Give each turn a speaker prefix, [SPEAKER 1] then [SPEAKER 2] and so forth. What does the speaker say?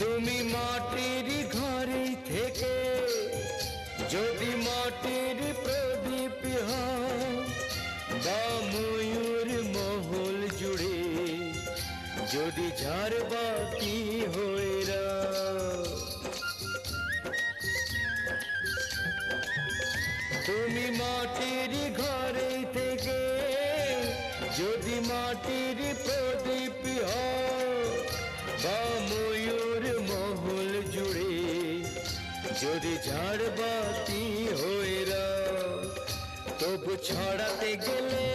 [SPEAKER 1] তুমি মাটির ঘরে থেকে যদি মাটির প্রদীপ হও, বা ময়ূর মহল জুড়ে যদি ঝাড়বাতি হয়ে রাও। তুমি মাটির ঘরে থেকে যদি মাটির প্রদীপ হও, বা ময়ূর মহল জুড়ে যদি ঝাড়বাতি হয়ে রাও, তবু ছড়াতে গেলে